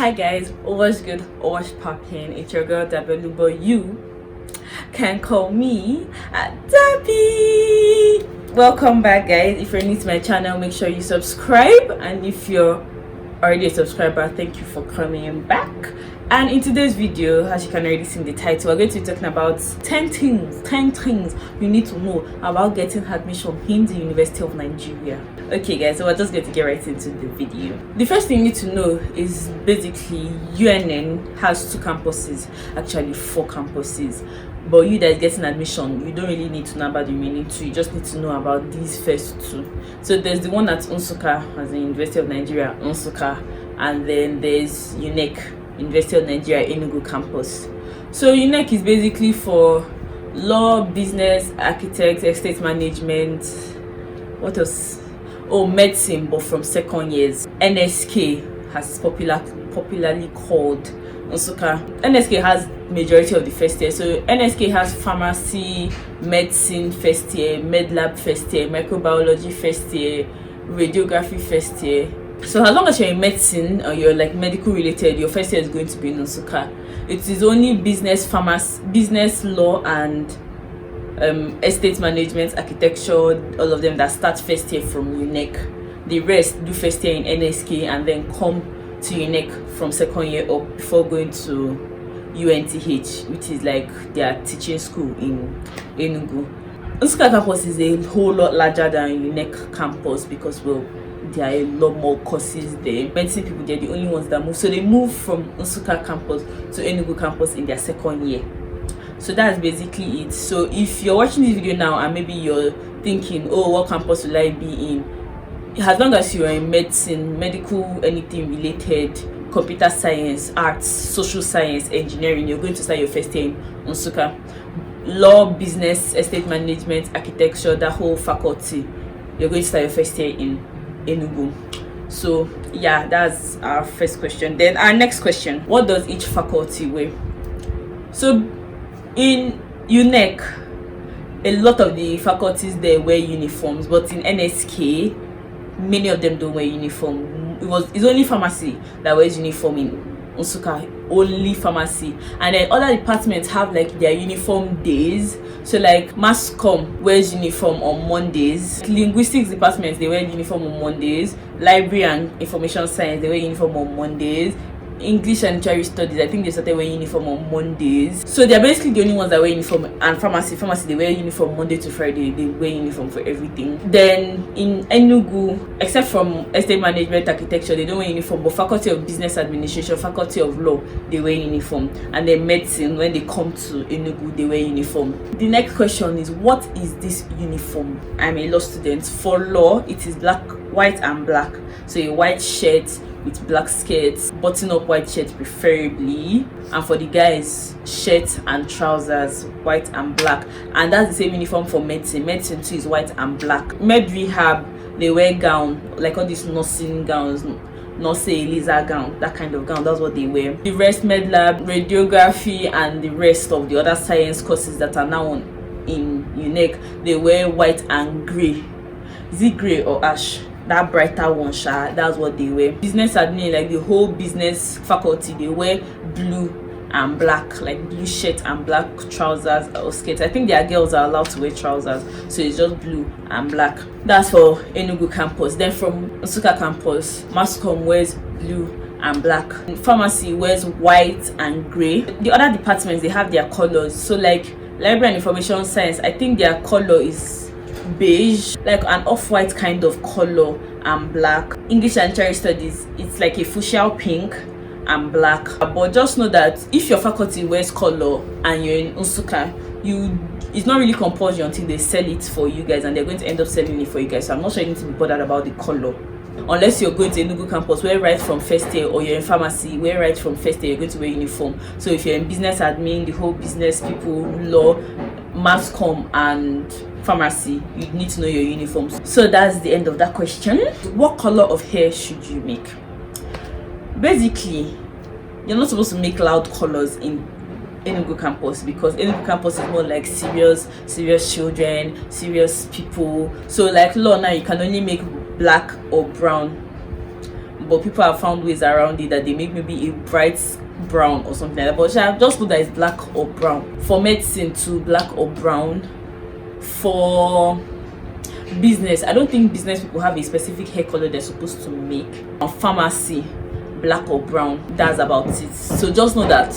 Hi guys, what's good, what's poppin'? It's your girl Dabelu, but you can call me Dabby. Welcome back guys. If you're new to my channel, make sure you subscribe, and if you're already a subscriber, thank you for coming back. And in today's video, as you can already see in the title, we're going to be talking about 10 things you need to know about getting admission in the University of Nigeria. Okay guys, so we're just going to get right into the video. The first thing you need to know is basically UNN has 2 campuses, actually 4 campuses. But you that is getting admission, you don't really need to know about the remaining 2. You just need to know about these first 2. So there's the one at Nsukka, as the University of Nigeria, Nsukka, and then there's UNEC, University of Nigeria, Enugu campus. So UNEC is basically for law, business, architects, estate management. What else? Oh, medicine, but from second years. NSK has popularly called Nsukka. NSK has majority of the first year. So NSK has pharmacy, medicine first year, med lab first year, microbiology first year, radiography first year. So as long as you're in medicine or you're like medical related, your first year is going to be in Nsukka. It is only business, pharmacy, business, law, and estate management, architecture, all of them that start first year from UNEC. The rest do first year in NSK and then come to UNEC from second year up before going to UNTH, which is like their teaching school in Enugu. Nsukka campus is a whole lot larger than UNEC campus because, well, there are a lot more courses there. Medicine people, they're the only ones that move. So they move from Nsukka campus to Enugu campus in their second year. So that's basically it. So if you're watching this video now and maybe you're thinking, oh, what campus will I be in? As long as you're in medicine, medical, anything related, computer science, arts, social science, engineering, you're going to start your first year in Nsukka. Law, business, estate management, architecture, that whole faculty, you're going to start your first year in Enugu. So yeah, that's our first question. Then our next question: what does each faculty wear? So in UNEC, a lot of the faculties there wear uniforms, but in NSK, many of them don't wear uniform. It's only pharmacy that wears uniform in Nsukka, only pharmacy. And then other departments have like their uniform days. So like mass comm wears uniform on Mondays. Linguistics departments, they wear uniform on Mondays. Library and information science, they wear uniform on Mondays. English and literary studies, I think they started wearing uniform on Mondays. So they're basically the only ones that wear uniform. And pharmacy, they wear uniform Monday to Friday. They wear uniform for everything. Then in Enugu, except from estate management, architecture, they don't wear uniform. But faculty of business administration, faculty of law, they wear uniform. And then medicine, when they come to Enugu, they wear uniform. The next question is, what is this uniform? I'm a law student. For law, it is black, white and black. So a white shirt with black skirts, button up white shirt preferably, and for the guys, shirt and trousers, white and black. And that's the same uniform for medicine. Medicine too is white and black. Med rehab, they wear gown, like all these nursing gowns, not say laser gown, that kind of gown, that's what they wear. The rest, med lab, radiography, and the rest of the other science courses that are now in UNEC, they wear white and grey. Is it grey or ash? That brighter one, that's what they wear. Business admin, like the whole business faculty, they wear blue and black, like blue shirt and black trousers or skirts. I think their girls are allowed to wear trousers, so it's just blue and black. That's for Enugu campus. Then from Nsukka campus, mass comm wears blue and black. Pharmacy wears white and grey. The other departments, they have their colors. So like library and information science, I think their color is beige, like an off-white kind of color, and black. English and literary studies, it's like a fuchsia pink and black. But just know that if your faculty wears color and you're in Nsukka, it's not really compulsory until they sell it for you guys, and they're going to end up selling it for you guys. So I'm not sure you need to be bothered about the color. Unless you're going to Enugu campus, wear right from first year, or you're in pharmacy, wear right from first year, you're going to wear uniform. So if you're in business admin, the whole business people, law, mass comm, and pharmacy, you need to know your uniforms. So that's the end of that question. What color of hair should you make? Basically, you're not supposed to make loud colors in Enugu campus, because Enugu campus is more like serious children, serious people. So like law now, you can only make black or brown. but people have found ways around it that they make maybe a bright brown or something like that. But I just put that it's black or brown. For medicine too, black or brown. For business, I don't think business people have a specific hair color they're supposed to make. On pharmacy, black or brown, that's about it. So just know that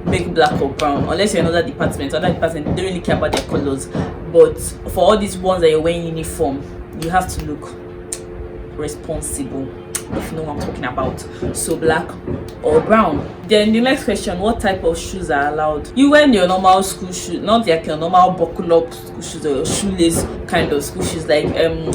make black or brown, unless you're in another department. Other department don't really care about their colors, but for all these ones that you're wearing uniform, you have to look responsible, if you know what I'm talking about. So black or brown. Then the next question, what type of shoes are allowed? You wear your normal school shoes, not like your normal buckle up school shoes or your shoelace kind of school shoes, like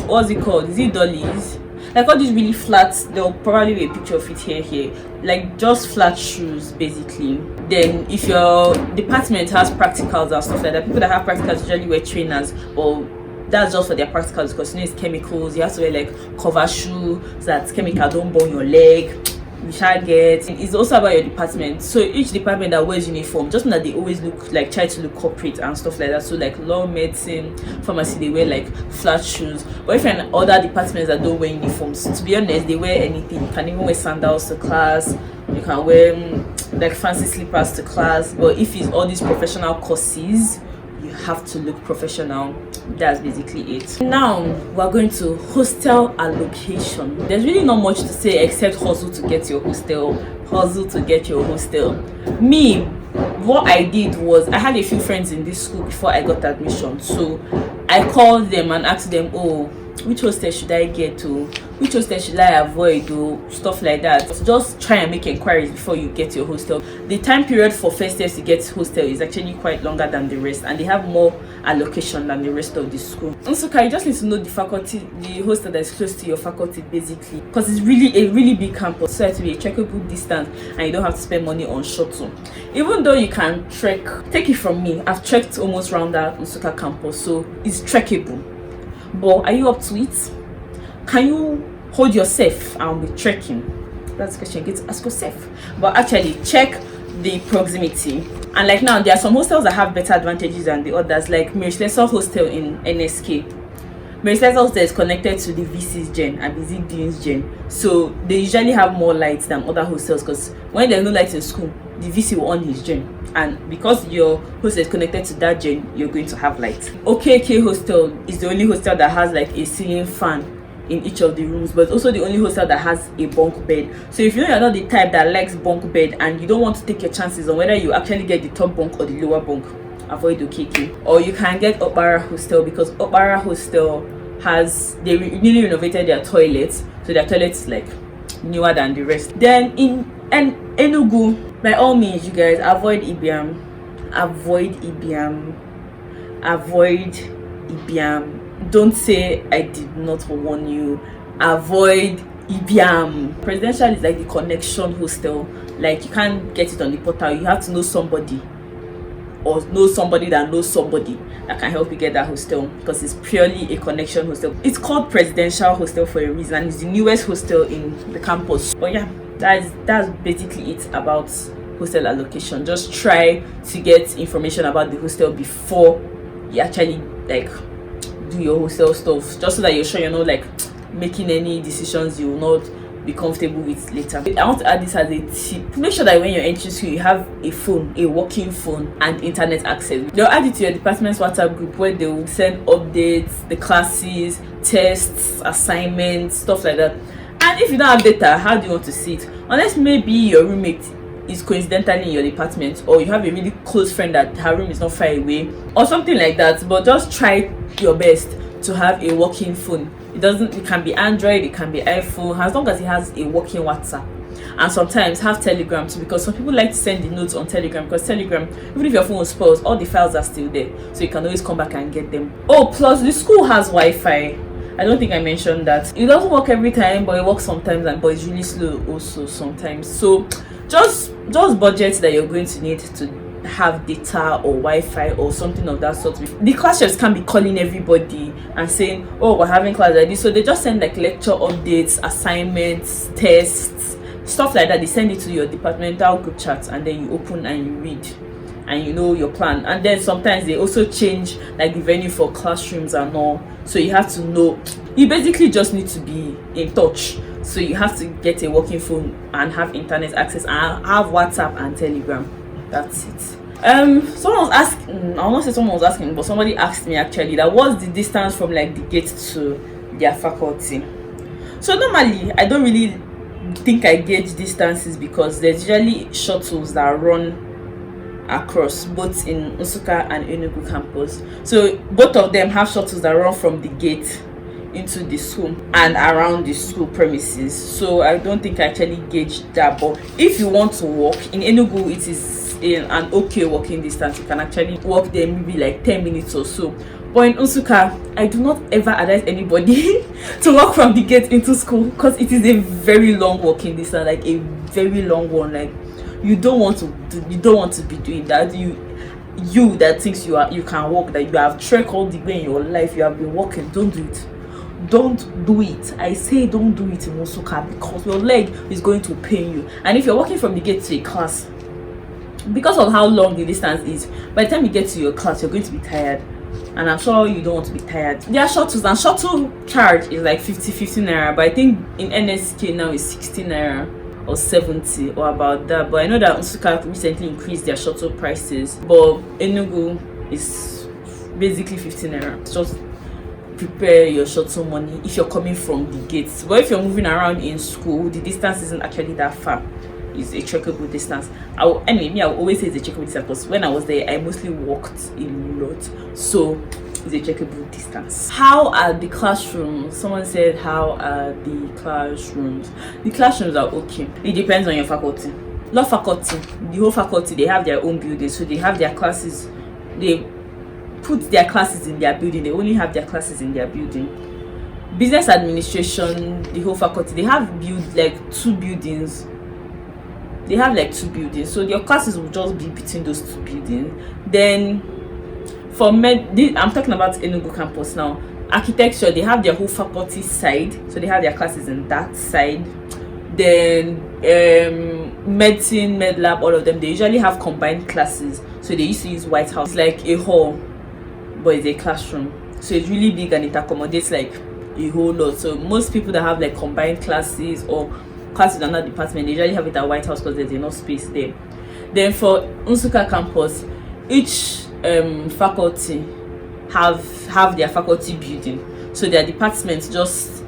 what's it called, is it dollies? Like all these really flat, there'll probably be a picture of it here, like just flat shoes basically. Then if your department has practicals and stuff like that, people that have practicals usually wear trainers, or that's just for their practicals, because you know it's chemicals. You have to wear like cover shoe so that chemical don't burn your leg. You shall get. It's also about your department. So each department that wears uniform, just know that they always look like, try to look corporate and stuff like that. So like law, medicine, pharmacy, they wear like flat shoes. But if you're in other departments that don't wear uniforms, to be honest, they wear anything. You can even wear sandals to class. You can wear like fancy slippers to class. But if it's all these professional courses, you have to look professional. That's basically it. Now we're going to hostel allocation. There's really not much to say except hustle to get your hostel. Me, what I did was, I had a few friends in this school before I got admission, so I called them and asked them, oh, which hostel should I get to, which hostel should I avoid, or stuff like that. Just try and make inquiries before you get your hostel. The time period for first years to get hostel is actually quite longer than the rest, and they have more allocation than the rest of the school. Also, you just need to know the faculty, the hostel that is close to your faculty basically, because it's really a really big campus, so it has to be a trackable distance and you don't have to spend money on shuttle. Even though you can trek, take it from me, I've trekked almost around that Nsukka campus, so it's trekkable. But are you up to it? Can you hold yourself and be trekking? That's the question you get to ask yourself. But actually check the proximity. And like now, there are some hostels that have better advantages than the others, like Mary Slessor Hostel in NSK. Mary Slessor Hostel is connected to the VC's gen and Busy Dean's gen, so they usually have more lights than other hostels, because when there's no lights in school, the VC will on his gen, and because your hostel is connected to that gen, you're going to have lights. OKK Hostel is the only hostel that has like a ceiling fan in each of the rooms, but also the only hostel that has a bunk bed. So if you know you're not the type that likes bunk bed and you don't want to take your chances on whether you actually get the top bunk or the lower bunk, avoid OKK. Or you can get Okpara Hostel, because Okpara Hostel has, they newly renovated their toilets, so their toilets like newer than the rest. Then in Enugu, by all means, you guys avoid Ibiam. Don't say I did not warn you. Avoid Ibiam. Presidential is like the connection hostel. Like you can't get it on the portal. You have to know somebody, or know somebody that knows somebody that can help you get that hostel, because it's purely a connection hostel. It's called Presidential Hostel for a reason. It's the newest hostel in the campus. But yeah, that's basically it about hostel allocation. Just try to get information about the hostel before you actually like do your hostel stuff, just so that you're sure you're not like making any decisions you will not be comfortable with later. I want to add this as a tip. Make sure that when you're entering school, you have a phone, a working phone, and internet access. They'll add it to your department's WhatsApp group where they will send updates, the classes, tests, assignments, stuff like that. And if you don't have data, how do you want to see it? Unless maybe your roommate is coincidentally in your department, or you have a really close friend that her room is not far away, or something like that. But just try your best to have a working phone. It can be Android, it can be iPhone, as long as it has a working WhatsApp. And sometimes have Telegram too, because some people like to send the notes on Telegram, because Telegram, even if your phone spoils, all the files are still there, so you can always come back and get them. Oh, plus the school has Wi-Fi. I don't think I mentioned that. It doesn't work every time, but it works sometimes, but it's really slow also sometimes. So just budget that you're going to need to have data or Wi-Fi or something of that sort. The classrooms can't be calling everybody and saying, oh, we're having class like this, so they just send like lecture updates, assignments, tests, stuff like that. They send it to your departmental group chat, and then you open and you read and you know your plan. And then sometimes they also change like the venue for classrooms and all, so you have to know. You basically just need to be in touch so you have to get a working phone and have internet access and have WhatsApp and Telegram. That's it. Someone was asking, I will not say someone was asking, but somebody asked me actually that what's the distance from like the gate to their faculty. So normally I don't really think I gauge distances because there's usually shuttles that run across both in Nsukka and Enugu campus. So both of them have shuttles that run from the gate into the school and around the school premises. So I don't think I actually gauge that. But if you want to walk in Enugu, it is an okay walking distance. You can actually walk there maybe like 10 minutes or so. But in Nsukka, I do not ever advise anybody to walk from the gate into school because it is a very long walking distance, like a very long one. Like you don't want to be doing that. You that thinks you can walk, that you have trekked all the way in your life, you have been walking, don't do it. Don't do it. I say don't do it in Nsukka because your leg is going to pain you. And if you're walking from the gate to a class, because of how long the distance is, by the time you get to your class, you're going to be tired. And I'm sure you don't want to be tired. There are shuttles, and shuttle charge is like 50 naira, but I think in NSK now is 60 naira or 70 or about that. But I know that Nsukka recently increased their shuttle prices, but Enugu is basically 50 naira. Just prepare your shuttle money if you're coming from the gates. But if you're moving around in school, the distance isn't actually that far. It's a trackable distance. I will always say it's a trackable distance because when I was there, I mostly walked a lot. So it's a trackable distance. How are the classrooms? Someone said, how are the classrooms? The classrooms are okay. It depends on your faculty. Law faculty, the whole faculty, they have their own building. So they have their classes. They put their classes in their building. They only have their classes in their building. Business administration, the whole faculty, they have two buildings. They have like two buildings, so your classes will just be between those two buildings. Then for I'm talking about Enugu campus now. Architecture, they have their whole faculty side, so they have their classes in that side. Then medicine, med lab, all of them, they usually have combined classes. So they used to use White House. It's like a hall, but it's a classroom. So it's really big and it accommodates like a whole lot. So most people that have like combined classes or classes in another department, they usually have it at White House because there's enough space there. Then for Nsukka campus, each faculty have their faculty building. So their departments just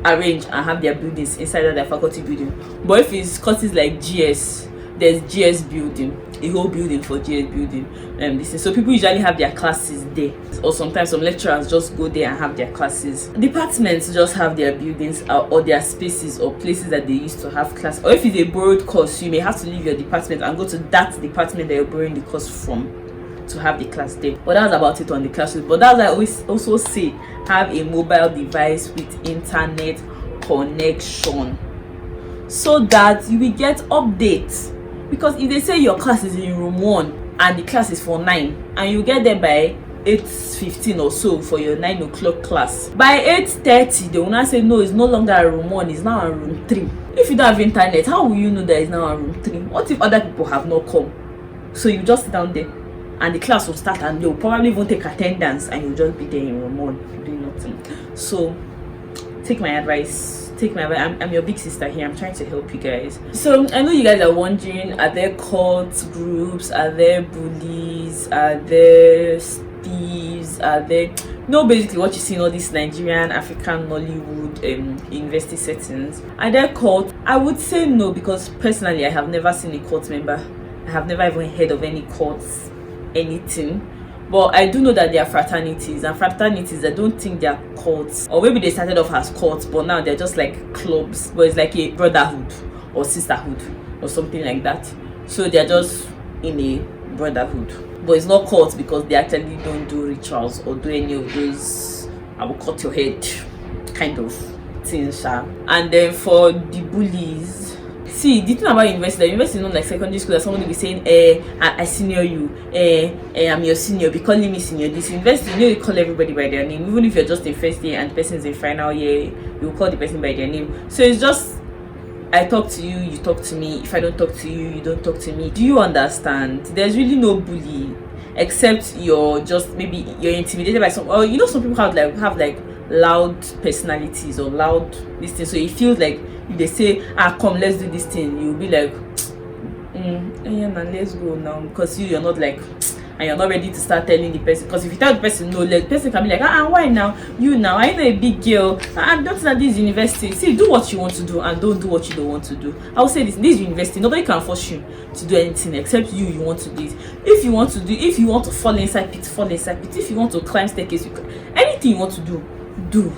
arrange and have their buildings inside of their faculty building. But if it's courses like GS, there's GS building, a whole building for GS building. So people usually have their classes there, or sometimes some lecturers just go there and have their classes. Departments just have their buildings or their spaces or places that they used to have class. Or if it's a borrowed course, you may have to leave your department and go to that department that you're borrowing the course from to have the class there. But that's about it on the classes. But that's why I always also say have a mobile device with internet connection so that you will get updates. Because if they say your class is in room 1 and the class is for 9 and you get there by 8:15 or so for your 9 o'clock class, by 8:30 they will not say no, it's no longer a room 1, it's now a room 3. If you don't have internet, how will you know that it's now a room 3? What if other people have not come? So you just sit down there and the class will start and they'll probably even take attendance and you'll just be there in room 1 doing nothing. So take my advice. I'm your big sister here. I'm trying to help you guys. So I know you guys are wondering, are there cult groups? Are there bullies? Are there thieves? Are there basically what you see in all these Nigerian, African, Nollywood university settings? Are there cults? I would say no, because personally I have never seen a cult member. I have never even heard of any cults, anything. But I do know that there are fraternities, and fraternities, I don't think they are cults, or maybe they started off as cults, but now they're just like clubs, but it's like a brotherhood or sisterhood or something like that. So they're just in a brotherhood, but it's not cults because they actually don't do rituals or do any of those I will cut your head kind of things. And then for the bullies, see, the thing about university is not like secondary school that someone will be saying, I senior you, I'm your senior, be calling me senior. This university, you call everybody by their name. Even if you're just in first year and the person is in final year, you call the person by their name. So it's just, I talk to you, you talk to me. If I don't talk to you, you don't talk to me. Do you understand? There's really no bully, except you're just, maybe you're intimidated by some, or some people have like loud personalities or loud this thing. So it feels like if they say, come, let's do this thing, you'll be like, yeah, man, let's go now, because you're not like, and you're not ready to start telling the person. Because if you tell the person no, the person can be like, why now? You now, I know a big girl, and that's not this university. See, do what you want to do and don't do what you don't want to do. I will say this university, nobody can force you to do anything except you want to do it. If you want to fall inside pit, fall inside pit. If you want to climb staircase, anything you want to do,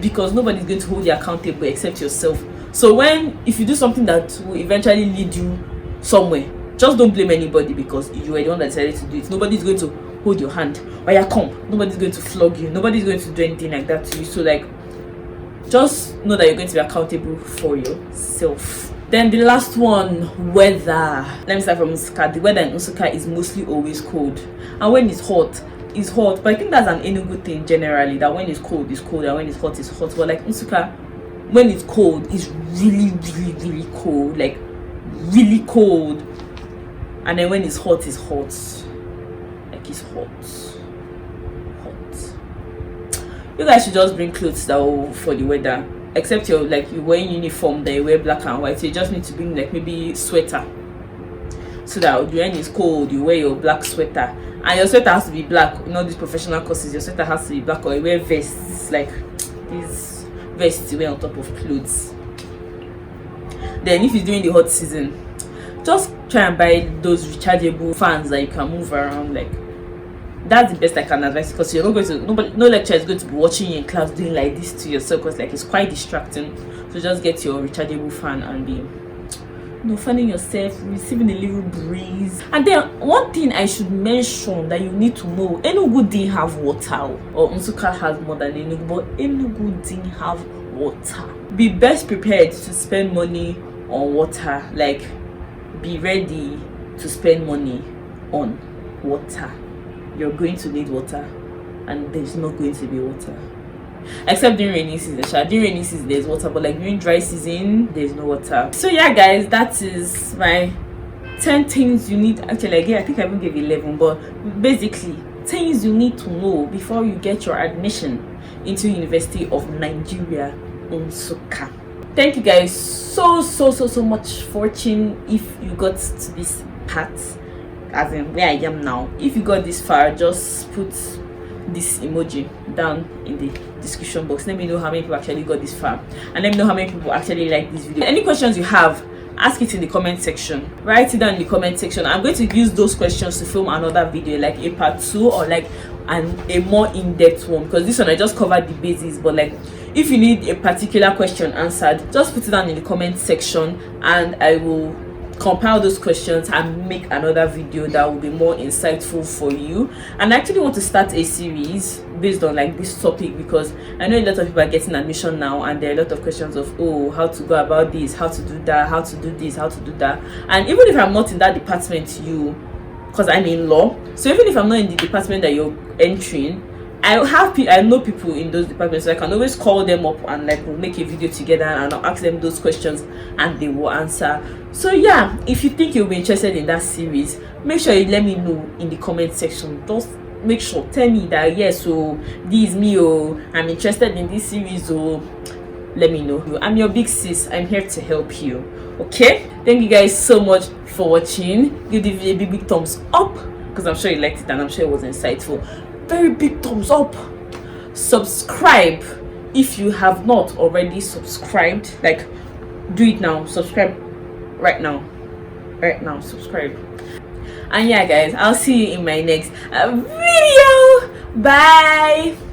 because nobody's going to hold you accountable except yourself. So if you do something that will eventually lead you somewhere, just don't blame anybody, because you were the one that decided to do it. Nobody's going to hold your hand or you come. Nobody's going to flog you. Nobody's going to do anything like that to you. So like, just know that you're going to be accountable for yourself. Then the last one, weather. Let me start from Nsukka. The weather in Nsukka is mostly always cold, and when it's hot, it's hot. But I think that's an Enugu thing generally, that when it's cold, it's cold, and when it's hot, it's hot. But like Nsukka, when it's cold, it's really, really, really cold. Like really cold. And then when it's hot, it's hot. Like it's hot. You guys should just bring clothes that will for the weather. Except you're wearing uniform, that you wear black and white. So you just need to bring like maybe sweater. So that when it's cold, you wear your black sweater. And your sweater has to be black. You know, these professional courses, your sweater has to be black, or you wear vests, like these vests you wear on top of clothes. Then if it's during the hot season, just try and buy those rechargeable fans that you can move around. Like, that's the best I can advise, because you're not going to, no lecturer is going to be watching you in class doing like this to yourself, because like it's quite distracting. So just get your rechargeable fan and be fanning yourself, receiving a little breeze. And then one thing I should mention that you need to know, Enugu didn't have water, or Nsukka has more than Enugu, but Enugu didn't have water. Be best prepared to spend money on water. Like, be ready to spend money on water. You're going to need water, and there's not going to be water, except during rainy season. During rainy season there's water, but like during dry season there's no water. So yeah guys, that is my 10 things you need. Actually, again, I think I even gave 11, but basically things you need to know before you get your admission into University of Nigeria, Nsukka. Thank you guys so much for watching. If you got to this part, as in where I am now, if you got this far, just put this emoji down in the description box. Let me know how many people actually got this far, and let me know how many people actually like this video. Any questions you have, ask it in the comment section. Write it down in the comment section. I'm going to use those questions to film another video, like a part 2 or like a more in-depth one, because this one I just covered the basics. But like, if you need a particular question answered, just put it down in the comment section, and I will compile those questions and make another video that will be more insightful for you. And I actually want to start a series based on like this topic, because I know a lot of people are getting admission now, and there are a lot of questions of how to go about this, how to do that, how to do this, how to do that. And even if I'm not in that department, because I'm in law, so even if I'm not in the department that you're entering, I know people in those departments, so I can always call them up and like we'll make a video together, and I'll ask them those questions and they will answer. So yeah, if you think you'll be interested in that series, make sure you let me know in the comment section. Just make sure, tell me that yes, this is me, I'm interested in this series, let me know. I'm your big sis. I'm here to help you. Okay, thank you guys so much for watching. Give the video a big thumbs up, because I'm sure you liked it and I'm sure it was insightful. Very big thumbs up. Subscribe if you have not already subscribed. Like, do it now. Subscribe right now. Subscribe. And yeah guys, I'll see you in my next video. Bye.